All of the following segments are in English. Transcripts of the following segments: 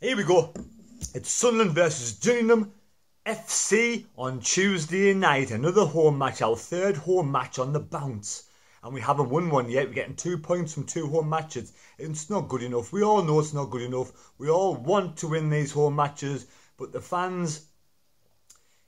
Here we go. It's Sunderland versus Gillingham FC on Tuesday night. Another home match, our third home match on the bounce. And we haven't won one yet. We're getting 2 points from 2 home matches. It's not good enough. We all know it's not good enough. We all want to win these home matches. But the fans,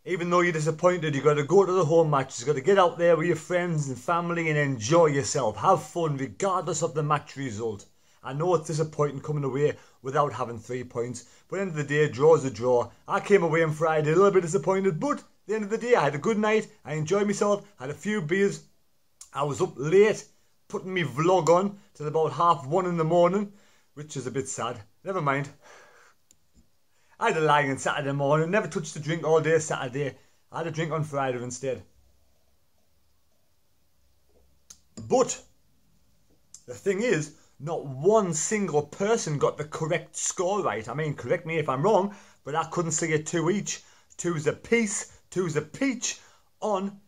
even though you're disappointed, you've got to go to the home matches. You've got to get out there with your friends and family and enjoy yourself. Have fun regardless of the match result. I know it's disappointing coming away without having 3 points. But at the end of the day, a draw is a draw. I came away on Friday a little bit disappointed. But at the end of the day, I had a good night. I enjoyed myself. Had a few beers. I was up late putting my vlog on till about 1:30 in the morning. Which is a bit sad. Never mind. I had a lie on Saturday morning. Never touched a drink all day Saturday. I had a drink on Friday instead. But the thing is, not one single person got the correct score right. I mean, correct me if I'm wrong, but I couldn't see a 2 each. 2's a piece, 2's a peach on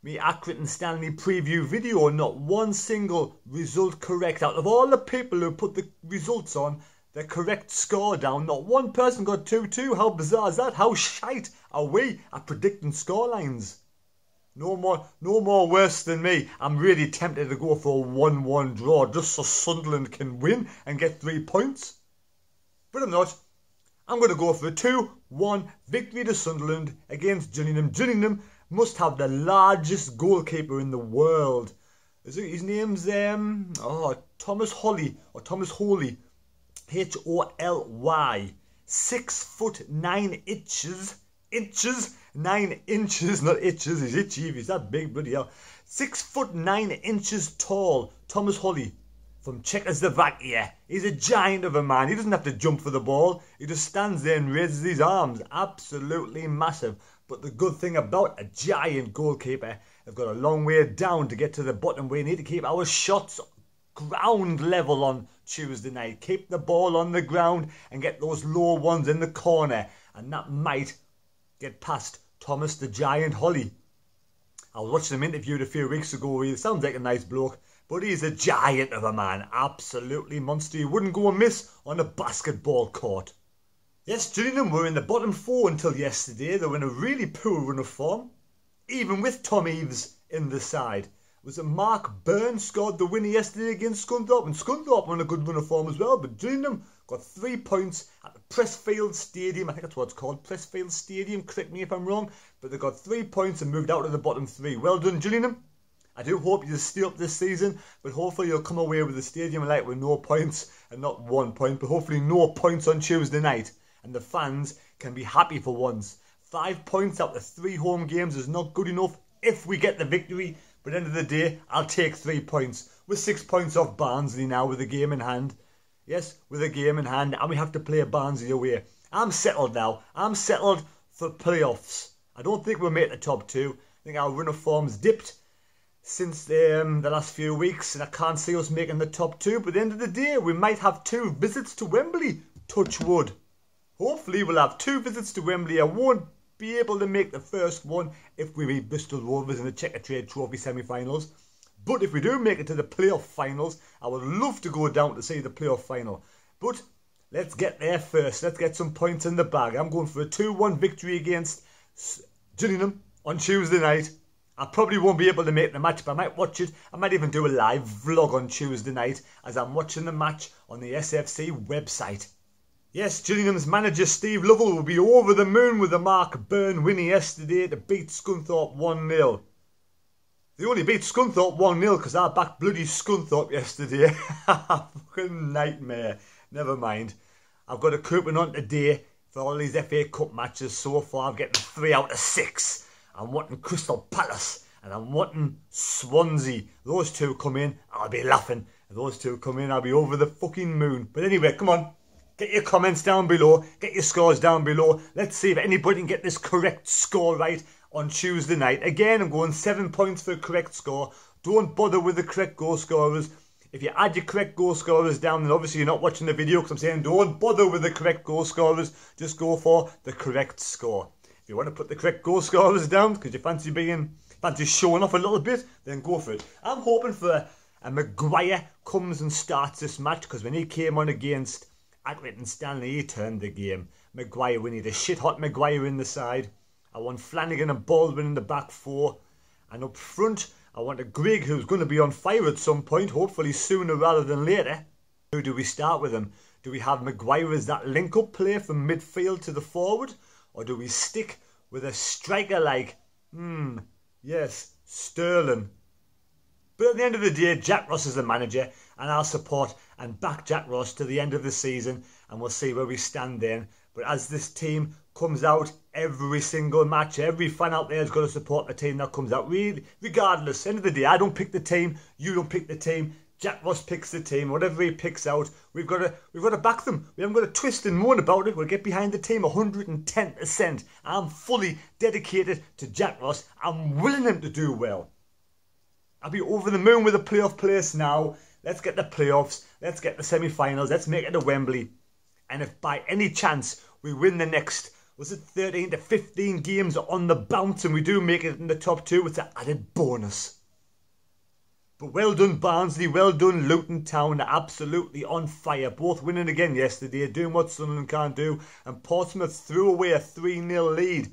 me Accurate and Stanley preview video. Not one single result correct. Out of all the people who put the results on, the correct score down, not one person got 2-2. How bizarre is that? How shite are we at predicting scorelines? No more worse than me. I'm really tempted to go for a 1-1 draw just so Sunderland can win and get 3 points. But I'm not. I'm going to go for a 2-1 victory to Sunderland against Gillingham. Gillingham must have the largest goalkeeper in the world. His name's Thomas Holly or Thomas Holy. H-O-L-Y. 6'9" 9 inches, not itches. He's itchy if he's that big, bloody hell. 6'9" tall. Thomas Holly from Czechoslovakia. He's a giant of a man. He doesn't have to jump for the ball. He just stands there and raises his arms. Absolutely massive. But the good thing about a giant goalkeeper, they've got a long way down to get to the bottom. We need to keep our shots ground level on Tuesday night. Keep the ball on the ground and get those low ones in the corner. And that might get past Thomas the Giant Holly. I was watching him interviewed a few weeks ago. He sounds like a nice bloke, but he's a giant of a man. Absolutely monster. He wouldn't go amiss on a basketball court. Yes, Gillingham were in the bottom 4 until yesterday. They were in a really poor run of form, even with Tom Eaves in the side. Was it Mark Byrne scored the winner yesterday against Scunthorpe? And Scunthorpe were in a good run of form as well. But Gillingham got 3 points at the Pressfield Stadium. I think that's what it's called, Pressfield Stadium. Correct me if I'm wrong. But they got 3 points and moved out of the bottom 3. Well done, Gillingham. I do hope you stay up this season. But hopefully you'll come away with the stadium like with no points. And not 1 point. But hopefully no points on Tuesday night. And the fans can be happy for once. 5 points out of 3 home games is not good enough if we get the victory. But at the end of the day, I'll take 3 points. We're 6 points off Barnsley now with a game in hand. Yes, with a game in hand. And we have to play Barnsley away. I'm settled now. I'm settled for playoffs. I don't think we'll make the top 2. I think our run of form's dipped since the last few weeks. And I can't see us making the top 2. But at the end of the day, we might have 2 visits to Wembley. Touch wood. Hopefully we'll have 2 visits to Wembley. I won't be able to make the first one if we beat Bristol Rovers in the Checker Trade Trophy semi-finals. But if we do make it to the playoff finals, I would love to go down to see the playoff final. But let's get there first. Let's get some points in the bag. I'm going for a 2-1 victory against Gillingham on Tuesday night. I probably won't be able to make the match, but I might watch it. I might even do a live vlog on Tuesday night as I'm watching the match on the SFC website. Yes, Gillingham's manager Steve Lovell will be over the moon with the Mark Byrne winning yesterday to beat Scunthorpe 1-0. They only beat Scunthorpe 1-0 because I backed bloody Scunthorpe yesterday. Fucking nightmare. Never mind. I've got a coupon on today for all these FA Cup matches so far. I'm getting 3 out of 6. I'm wanting Crystal Palace and I'm wanting Swansea. Those 2 come in, I'll be laughing. If those 2 come in, I'll be over the fucking moon. But anyway, come on. Get your comments down below. Get your scores down below. Let's see if anybody can get this correct score right on Tuesday night. Again, I'm going 7 points for a correct score. Don't bother with the correct goal scorers. If you add your correct goal scorers down, then obviously you're not watching the video because I'm saying don't bother with the correct goal scorers. Just go for the correct score. If you want to put the correct goal scorers down because you fancy showing off a little bit, then go for it. I'm hoping for a Maguire comes and starts this match because when he came on against Accrington Stanley, he turned the game. Maguire, we need a shit-hot Maguire in the side. I want Flanagan and Baldwin in the back four. And up front, I want a Grigg who's going to be on fire at some point, hopefully sooner rather than later. Who do we start with him? Do we have Maguire as that link-up play from midfield to the forward? Or do we stick with a striker like, yes, Sterling? But at the end of the day, Jack Ross is the manager, and I'll support and back Jack Ross to the end of the season, and we'll see where we stand then. But as this team comes out every single match, every fan out there has got to support the team that comes out. Regardless, end of the day, I don't pick the team, you don't pick the team, Jack Ross picks the team. Whatever he picks out, we've got to back them. We haven't got to twist and moan about it. We'll get behind the team 110%. I'm fully dedicated to Jack Ross. I'm willing him to do well. I'll be over the moon with a playoff place now. Let's get the playoffs. Let's get the semi-finals. Let's make it to Wembley. And if by any chance we win the next, was it 13 to 15 games on the bounce and we do make it in the top two, it's an added bonus. But well done Barnsley, well done Luton Town, they're absolutely on fire. Both winning again yesterday, doing what Sunderland can't do. And Portsmouth threw away a 3-0 lead.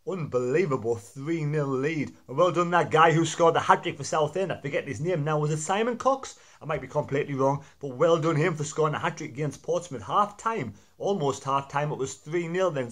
Unbelievable 3-0 lead. And well done that guy who scored the hat-trick for Southend. I forget his name now. Was it Simon Cox? I might be completely wrong. But well done him for scoring a hat-trick against Portsmouth. Half-time. Almost half-time. It was 3-0. Then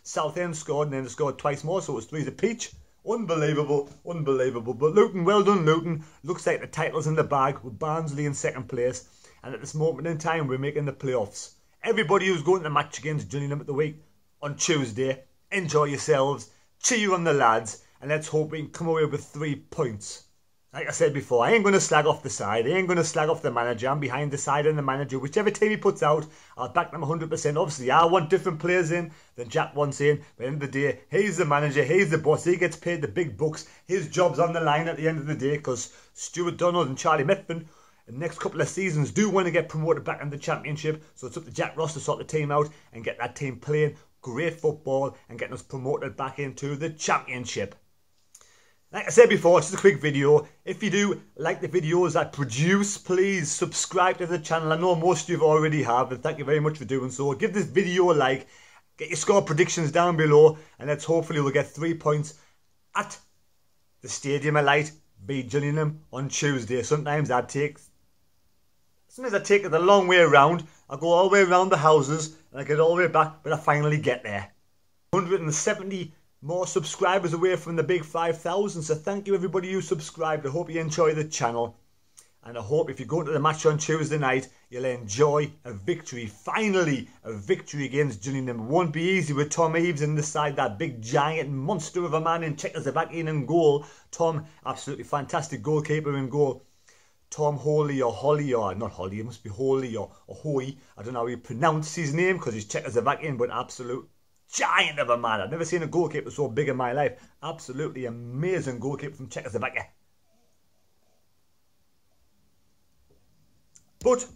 Southend scored and then they scored twice more. So it was 3 to peach. Unbelievable. Unbelievable. But Luton, well done Luton. Looks like the title's in the bag with Barnsley in second place. And at this moment in time, we're making the playoffs. Everybody who's going to the match against Gillingham at the week on Tuesday, enjoy yourselves, cheer on the lads, and let's hope we can come away with 3 points. Like I said before, I ain't going to slag off the side, I ain't going to slag off the manager, I'm behind the side and the manager. Whichever team he puts out, I'll back them 100%. Obviously, I want different players in than Jack wants in, but at the end of the day, he's the manager, he's the boss, he gets paid the big bucks, his job's on the line at the end of the day, because Stuart Donald and Charlie Methven, the next couple of seasons, do want to get promoted back into the Championship, so it's up to Jack Ross to sort the team out and get that team playing great football and getting us promoted back into the Championship. Like I said before, it's just a quick video. If you do like the videos I produce, please subscribe to the channel. I know most of you already have, and thank you very much for doing so. Give this video a like, get your score predictions down below, and let's hopefully we'll get 3 points at the Stadium of Light, beat Gillingham on Tuesday. Sometimes I take it the long way around. I go all the way around the houses and I get all the way back, but I finally get there. 170 more subscribers away from the big 5,000. So thank you everybody who subscribed. I hope you enjoy the channel. And I hope if you go into the match on Tuesday night, you'll enjoy a victory. Finally, a victory against Gillingham. It won't be easy with Tom Eaves in the side, that big giant monster of a man in Czechoslovakia in goal. Tom, absolutely fantastic goalkeeper in goal. Tom Holy or Holly, or not Holly, it must be Holy or Hoy. I don't know how you pronounce his name because he's Czechoslovakian, but absolute giant of a man. I've never seen a goalkeeper so big in my life. Absolutely amazing goalkeeper from Czechoslovakia. But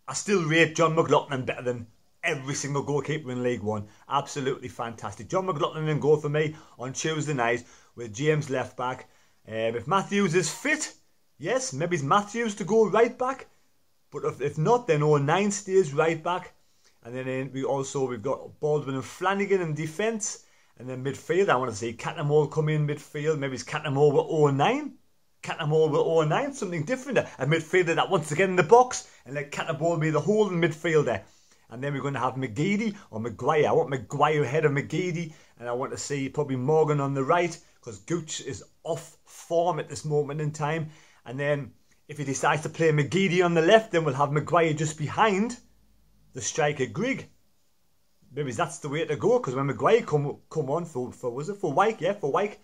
I still rate John McLaughlin better than every single goalkeeper in League One. Absolutely fantastic. John McLaughlin in goal for me on Tuesday night with James left back. If Matthews is fit, yes, maybe it's Matthews to go right back. But if not, then 09 stays right back. And then we've got Baldwin and Flanagan in defence. And then midfield, I want to see Cattermole come in midfield. Maybe it's Cattermole with 09. Cattermole with 09, something different. A midfielder that wants to get in the box. And let Cattermole be the holding midfielder. And then we're going to have McGeady or Maguire. I want Maguire ahead of McGeady. And I want to see probably Morgan on the right. Because Gooch is off form at this moment in time. And then if he decides to play McGeady on the left, then we'll have Maguire just behind the striker Grigg. Maybe that's the way to go, because when Maguire come on for Wyke, yeah, for Wyke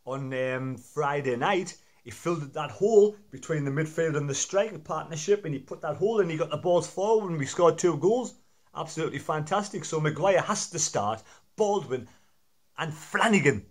on Friday night, he filled that hole between the midfield and the striker partnership, and he put that hole in, he got the balls forward, and we scored 2 goals. Absolutely fantastic. So Maguire has to start, Baldwin and Flanagan.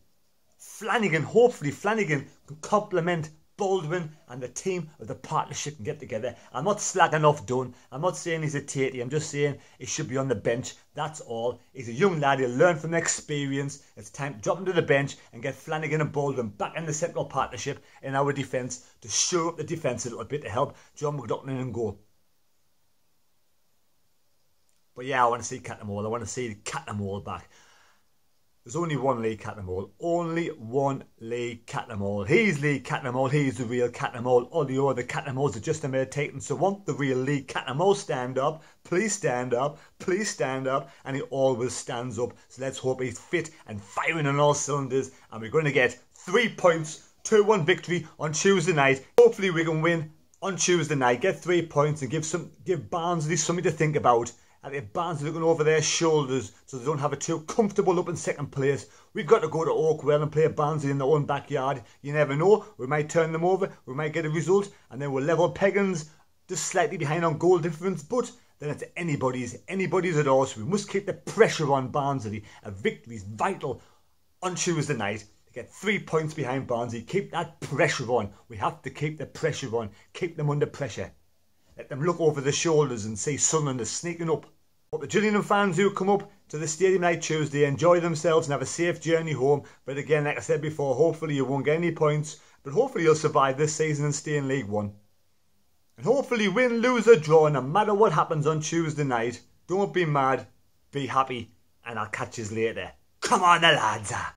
Hopefully Flanagan can complement Baldwin and the team of the partnership can get together. I'm not slagging off Dunn. I'm not saying he's a tatey. I'm just saying he should be on the bench. That's all. He's a young lad. He'll learn from the experience. It's time to drop him to the bench and get Flanagan and Baldwin back in the central partnership in our defence to shore up the defence a little bit to help John McLaughlin in goal. But yeah, I want to see Cattermole. I want to see Cattermole back. There's only one Lee Cattermole. Only one Lee Cattermole. He's Lee Cattermole. He's the real Cattermole. All the other Cattermoles are just imitating. So want the real Lee Cattermole stand up? Please stand up. Please stand up. And he always stands up. So let's hope he's fit and firing on all cylinders. And we're going to get 3 points, 2-1 victory on Tuesday night. Hopefully we can win on Tuesday night. Get 3 points and give Barnsley something to think about. And if Barnsley looking over their shoulders so they don't have it too comfortable up in second place, we've got to go to Oakwell and play Barnsley in their own backyard. You never know, we might turn them over, we might get a result, and then we'll level Peggins just slightly behind on goal difference, but then it's anybody's at all, so we must keep the pressure on Barnsley. A victory is vital on Tuesday night to get 3 points behind Barnsley. Keep that pressure on. We have to keep the pressure on, keep them under pressure. Let them look over their shoulders and see Sunderland is sneaking up. Hope the Gillingham fans who come up to the stadium night Tuesday enjoy themselves and have a safe journey home. But again, like I said before, hopefully you won't get any points. But hopefully you'll survive this season and stay in League One. And hopefully win, lose or draw, no matter what happens on Tuesday night. Don't be mad, be happy, and I'll catch you later. Come on the lads!